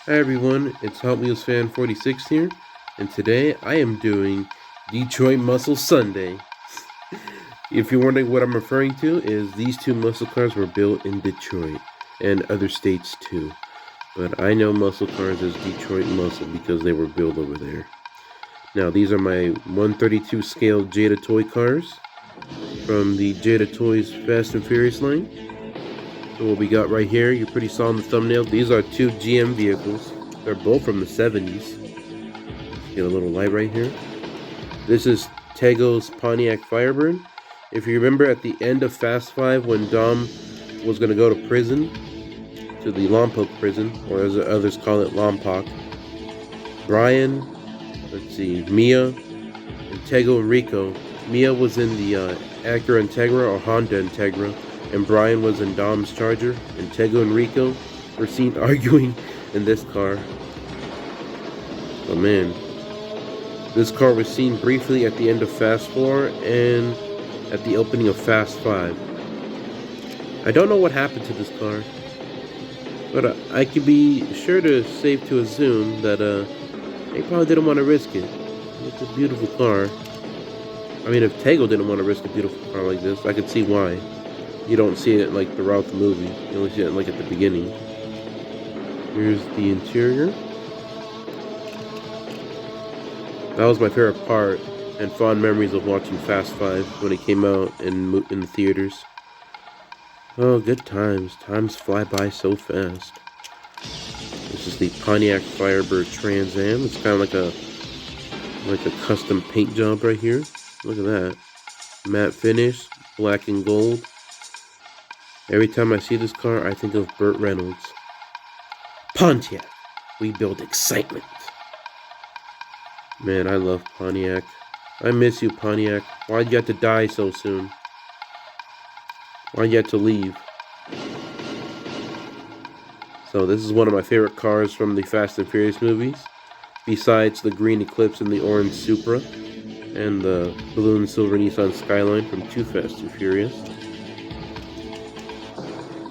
Hi everyone, it's Hot Wheels Fan 46 here, and today I am doing Detroit Muscle Sunday. If you're wondering what I'm referring to, is these two muscle cars were built in Detroit and other states too. But I know muscle cars as Detroit Muscle because they were built over there. Now these are my 132 scale Jada toy cars from the Jada Toys Fast and Furious line. So what we got right here, you pretty saw in the thumbnail, these are two GM vehicles. They're both from the 70s. Get a little light right here. This is Tego's Pontiac Firebird. If you remember at the end of Fast 5 when Dom was going to go to prison, to the Lompoc prison, or as others call it, Lompoc, Brian, Mia, and Tego and Rico. Mia was in the Acura Integra or Honda Integra, and Brian was in Dom's Charger, and Tego and Rico were seen arguing in this car. Oh man. This car was seen briefly at the end of Fast 4 and at the opening of Fast 5. I don't know what happened to this car, but I could be sure to safe to assume that they probably didn't want to risk it. It's a beautiful car. I mean, if Tego didn't want to risk a beautiful car like this, I could see why. You don't see it like throughout the movie. You only see it like at the beginning. Here's the interior. That was my favorite part and fond memories of watching Fast 5 when it came out in the theaters. Oh, good times. Times fly by so fast. This is the Pontiac Firebird Trans Am. It's kind of like a custom paint job right here. Look at that. Matte finish, black and gold. Every time I see this car, I think of Burt Reynolds. Pontiac, we build excitement. Man, I love Pontiac. I miss you, Pontiac. Why'd you have to die so soon? Why'd you have to leave? So this is one of my favorite cars from the Fast and Furious movies. Besides the green Eclipse and the orange Supra. And the blue and silver Nissan Skyline from Too Fast, Too Furious.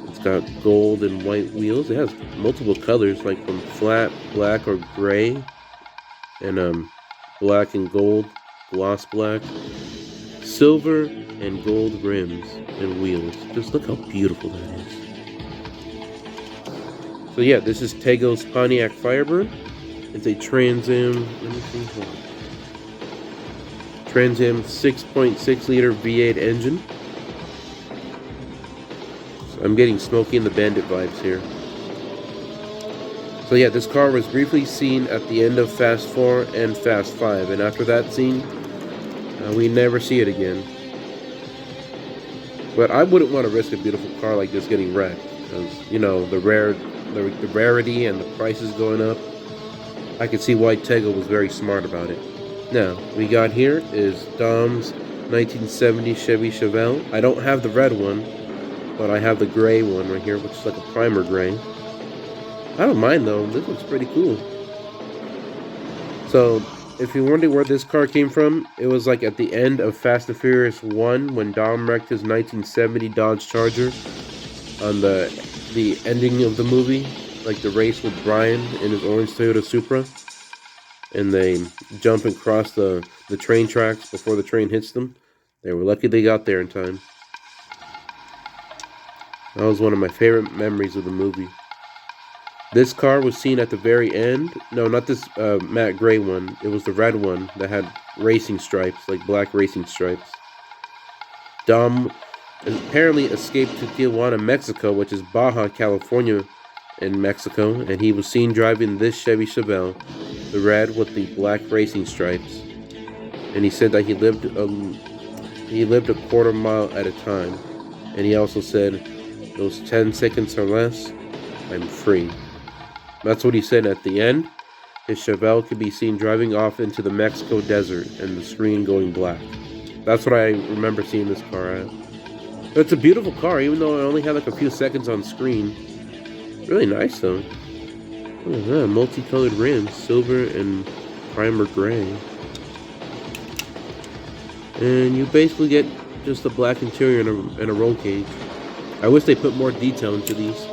It's got gold and white wheels. It has multiple colors, like from flat, black, or gray. And black and gold, gloss black, silver and gold rims and wheels. Just look how beautiful that is. So yeah, this is Tego's Pontiac Firebird. It's a Trans Am, let me see, Trans Am 6.6 liter V8 engine. So I'm getting Smokey and the Bandit vibes here. So yeah, this car was briefly seen at the end of Fast 4 and Fast 5, and after that scene, we never see it again. But I wouldn't want to risk a beautiful car like this getting wrecked, because, you know, the rarity and the prices going up. I could see why Tego was very smart about it. Now, we got here is Dom's 1970 Chevy Chevelle. I don't have the red one, but I have the gray one right here, which is like a primer gray. I don't mind though, this looks pretty cool. So, if you're wondering where this car came from, it was like at the end of Fast and Furious 1 when Dom wrecked his 1970 Dodge Charger on the ending of the movie, like the race with Brian in his orange Toyota Supra. And they jump and cross the train tracks before the train hits them. They were lucky they got there in time. That was one of my favorite memories of the movie. This car was seen at the very end. No, not this matte gray one. It was the red one that had racing stripes, like black racing stripes. Dom apparently escaped to Tijuana, Mexico, which is Baja, California in Mexico, and he was seen driving this Chevy Chevelle, the red with the black racing stripes. And he said that he lived a quarter mile at a time. And he also said, those 10 seconds or less, I'm free. That's what he said at the end. His Chevelle could be seen driving off into the Mexico desert and the screen going black. That's what I remember seeing this car at. It's a beautiful car, even though it only had like a few seconds on screen. Really nice though. Look at that, multicolored rims, silver and primer gray. And you basically get just a black interior and a roll cage. I wish they put more detail into these.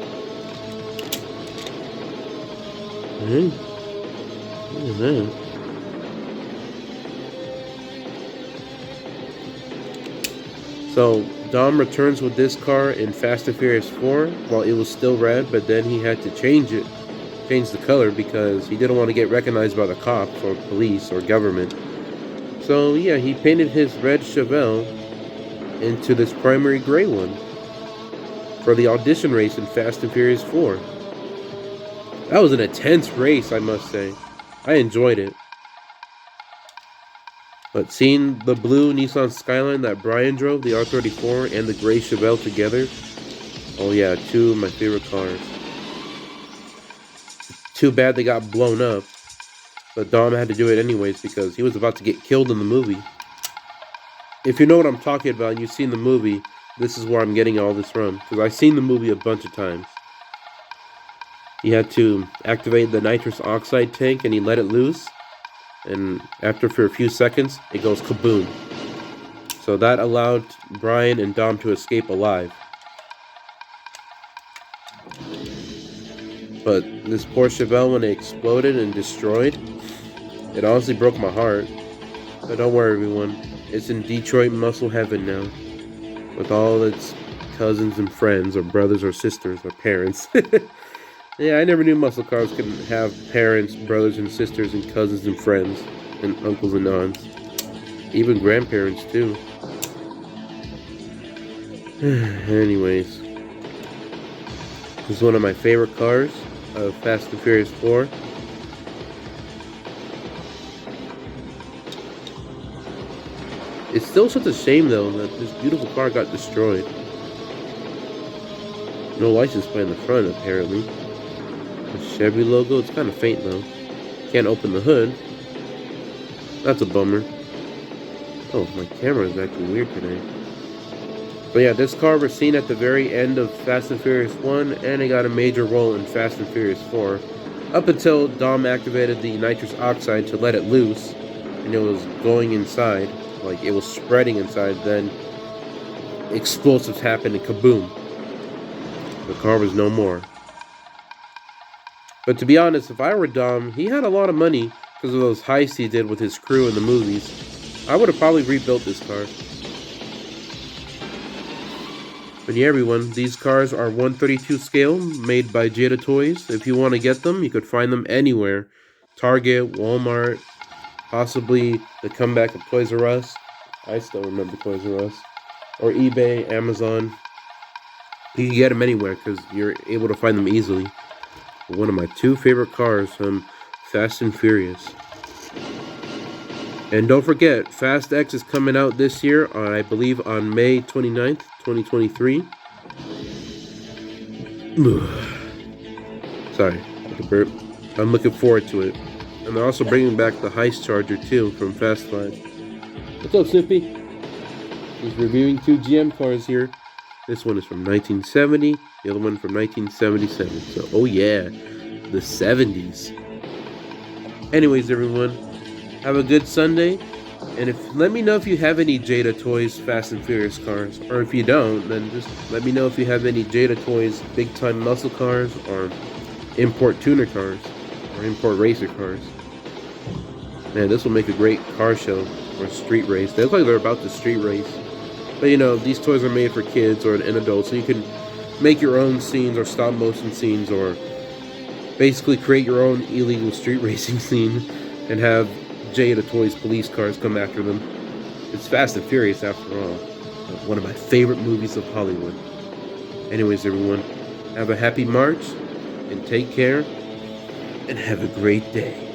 Hey, look at that. So Dom returns with this car in Fast and Furious 4 while it was still red, but then he had to change the color because he didn't want to get recognized by the cops or police or government. So yeah, he painted his red Chevelle into this primary gray one for the audition race in Fast and Furious 4. That was an intense race, I must say. I enjoyed it. But seeing the blue Nissan Skyline that Brian drove, the R34, and the gray Chevelle together, oh yeah, two of my favorite cars. Too bad they got blown up, but Dom had to do it anyways because he was about to get killed in the movie. If you know what I'm talking about and you've seen the movie, this is where I'm getting all this from, because I've seen the movie a bunch of times. He had to activate the nitrous oxide tank and he let it loose, and after for a few seconds, it goes kaboom. So that allowed Brian and Dom to escape alive. But this poor Chevelle, when it exploded and destroyed, it honestly broke my heart. But don't worry, everyone. It's in Detroit muscle heaven now, with all its cousins and friends, or brothers or sisters, or parents. Yeah, I never knew muscle cars could have parents, brothers and sisters, and cousins and friends, and uncles and aunts. Even grandparents, too. Anyways, this is one of my favorite cars of Fast and Furious 4. It's still such a shame, though, that this beautiful car got destroyed. No license plate in the front, apparently. The Chevy logo, it's kind of faint, though. Can't open the hood. That's a bummer. Oh, my camera is acting weird today. But yeah, this car was seen at the very end of Fast and Furious 1, and it got a major role in Fast and Furious 4. Up until Dom activated the nitrous oxide to let it loose, and it was going inside. Like, it was spreading inside, then explosives happened and kaboom. The car was no more. But to be honest, if I were Dom, he had a lot of money because of those heists he did with his crew in the movies. I would have probably rebuilt this car. But yeah, everyone, these cars are 1/32 scale, made by Jada Toys. If you want to get them, you could find them anywhere. Target, Walmart, possibly the comeback of Toys R Us. I still remember Toys R Us. Or eBay, Amazon. You can get them anywhere because you're able to find them easily. One of my two favorite cars from Fast and Furious. And don't forget, Fast X is coming out this year, I believe on May 29th, 2023. Sorry, with the burp. I'm looking forward to it. And they're also bringing back the Heist Charger too from Fast 5. What's up, Snoopy? Just reviewing two GM cars here. This one is from 1970, the other one from 1977. So, oh yeah, the 70s. Anyways, everyone, have a good Sunday. And let me know if you have any Jada Toys Fast and Furious cars. Or if you don't, then just let me know if you have any Jada Toys big time muscle cars or import tuner cars or import racer cars. Man, this will make a great car show or street race. They look like they're about to street race. But you know, these toys are made for kids or an adult, so you can make your own scenes or stop motion scenes or basically create your own illegal street racing scene and have Jada Toys police cars come after them. It's Fast and Furious after all. One of my favorite movies of Hollywood. Anyways, everyone, have a happy March and take care and have a great day.